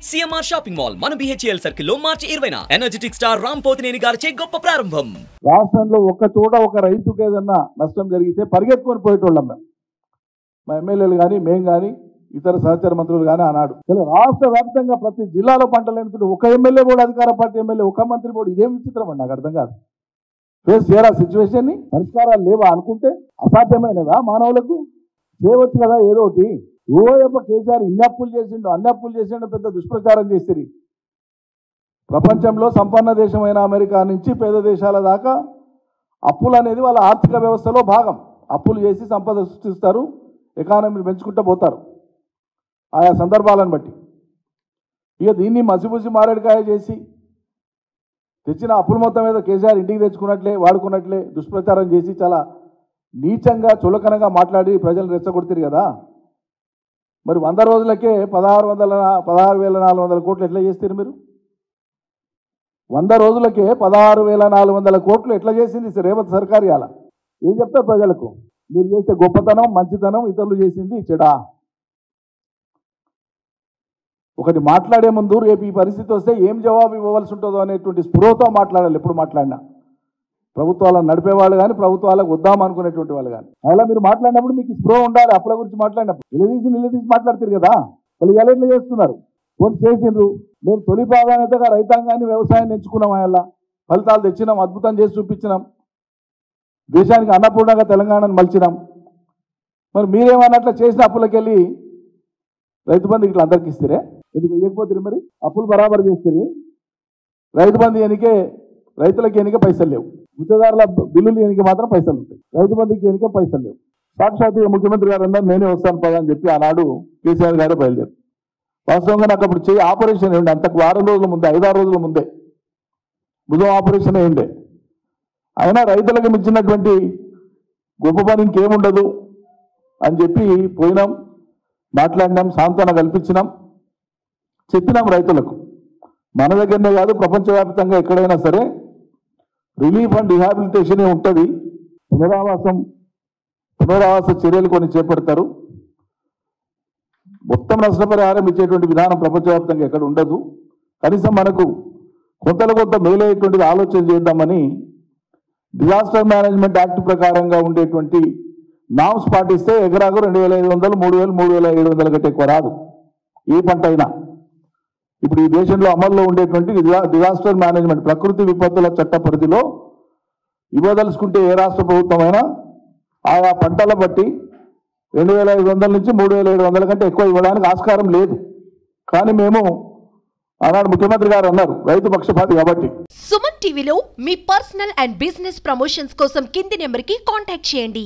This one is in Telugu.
సిఎంఆర్ షాపింగ్ మాల్ మన బిహెచ్ఎల్ సర్కిల్ లో మార్చి 20న ఎనర్జెటిక్ స్టార్ రామ్ పోతినేని గారిచే గొప్ప ప్రారంభం. రాష్ట్రంలో ఒక్క చోట ఒక రైతుకు ఏదన్నా నష్టం జరిగితే పరిగెత్తుకొని పోయేటోళ్ళం మేము. మా ఎమ్మెల్యేలు కానీ మేము కానీ ఇతర సహచర మంత్రులు కానీ ఆనాడు రాష్ట్ర వ్యాప్తంగా ప్రతి జిల్లాలో పంటలు ఎండుతుంటే ఒక ఎమ్మెల్యే కూడా అధికార పార్టీ ఎమ్మెల్యే ఒక మంత్రి కూడా ఇదేం విచిత్రం అండి, నాకు అర్థం కాదు. ఫేస్ చేయరా సిచ్యువేషన్ని? పరిష్కారాలు లేవా అనుకుంటే అసాధ్యమైనవా మానవులకు? చేయవచ్చు కదా ఏదో ఒకటి. ఓయప్ప కేసీఆర్ ఇన్ని అప్పులు చేసిండు అన్ని అప్పులు చేసిండు పెద్ద దుష్ప్రచారం చేసిరి. ప్రపంచంలో సంపన్న దేశమైన అమెరికా నుంచి పేద దేశాల దాకా అప్పులు అనేది వాళ్ళ ఆర్థిక వ్యవస్థలో భాగం. అప్పులు చేసి సంపద సృష్టిస్తారు, ఎకానమీని పెంచుకుంటూ పోతారు ఆయా సందర్భాలను బట్టి. ఇక దీన్ని మసిపూసి మారేడుకాయ చేసి తెచ్చిన అప్పుల మొత్తం మీద కేసీఆర్ ఇంటికి తెచ్చుకున్నట్లే వాడుకున్నట్లే దుష్ప్రచారం చేసి చాలా నీచంగా చులకనగా మాట్లాడి ప్రజలను రెచ్చగొడుతారు కదా. మరి 100 రోజులకే 16,400 కోట్లు ఎట్లా చేస్తారు మీరు? 100 రోజులకే 16,400 కోట్లు ఎట్లా చేసింది రేవంత్ సర్కార్? ఇవాళ ఏం చెప్తారు ప్రజలకు? మీరు చేసే గొప్పతనం మంచితనం ఇతరులు చేసింది చెడా? ఒకటి మాట్లాడే ముందు రేపు ఈ పరిస్థితి వస్తే ఏం జవాబు ఇవ్వవలసి ఉంటుందో అనేటువంటి స్పృహతో మాట్లాడాలి. ఎప్పుడు మాట్లాడినా ప్రభుత్వాలను నడిపేవాళ్ళు కానీ ప్రభుత్వాలకు వద్దాం అనుకునేటువంటి వాళ్ళు కానీ అలా మీరు మాట్లాడినప్పుడు మీకు స్పృహ ఉండాలి. అప్పుల గురించి మాట్లాడినప్పుడు నిలదీసి మాట్లాడతారు కదా. వాళ్ళు ఎలా ఎట్లా చేస్తున్నారు? కొన్ని చేసిండ్రు. మేము తొలి ప్రాధాన్యతగా రైతాంగాన్ని వ్యవసాయాన్ని ఎంచుకున్నాం. అలా ఫలితాలు తెచ్చినాం, అద్భుతం చేసి చూపించినాం, దేశానికి అన్నపూర్ణంగా తెలంగాణను మలిచినాం. మరి మీరేమన్నట్లా చేసిన అప్పులకెళ్ళి రైతు బంధు ఇట్లా అందరికి ఇస్తారే? ఎందుకు ఇవ్వకపోతే మరి అప్పులు బరాబర్ చేస్తారు. రైతు బంధు ఎనికే రైతులకి ఎనికే పైసలు లేవు, గుత్తేదారుల బిల్లులు ఎనికే మాత్రం పైసలు ఉంటాయి, రైతు బంధుకి ఎనికే పైసలు లేవు. సాక్షాత్తుగా ముఖ్యమంత్రి గారు అన్నారు నేనే వస్తాను పదా అని చెప్పి ఆనాడు కేసీఆర్ గారు బయలుదేరు. వాస్తవంగా నాకు అప్పుడు చేయి ఆపరేషన్ అయ్యింది. అంతకు 6 రోజుల ముందే 5-6 రోజుల ముందే భుజం ఆపరేషన్ అయ్యిండే. అయినా రైతులకు మించినటువంటి గొప్ప పని ఇంకేముండదు అని చెప్పి పోయినాం, మాట్లాడినాం, సాంత్వన కల్పించినాం, చెప్పినాం రైతులకు. మన దగ్గరనే కాదు ప్రపంచవ్యాప్తంగా ఎక్కడైనా సరే రిలీఫ్ అండ్ రిహాబిలిటేషన్ ఉంటుంది. పునరావాస చర్యలు కొన్ని చేపడతారు. మొత్తం నష్టపరిహారం ఇచ్చేటువంటి విధానం ప్రపంచవ్యాప్తంగా ఎక్కడ ఉండదు. కనీసం మనకు కొంత మేలయ్యేటువంటిది ఆలోచన చేద్దామని డిజాస్టర్ మేనేజ్మెంట్ యాక్ట్ ప్రకారంగా ఉండేటువంటి నామ్స్ పాటిస్తే ఎకరాకు 2,500, 3,000, 3,700 కంటే ఎక్కువ రాదు ఏ పంట అయినా. ఇప్పుడు ఈ దేశంలో అమల్లో ఉండేటువంటి డిజాస్టర్ మేనేజ్మెంట్ ప్రకృతి విపత్తుల చట్ట పరిధిలో ఇవ్వదలుచుకుంటే ఏ రాష్ట్ర ప్రభుత్వమైనా ఆయా పంటల బట్టి 2,500 నుంచి 3,700 కంటే ఎక్కువ ఇవ్వడానికి ఆస్కారం లేదు. కానీ మేము ఆనాడు ముఖ్యమంత్రి గారు అన్నారు రైతు పక్షపాతి కాబట్టి. సుమన్ టీవీలో మీ పర్సనల్ అండ్ బిజినెస్ ప్రమోషన్స్ కోసం కింది నెంబర్కి కాంటాక్ట్ చేయండి.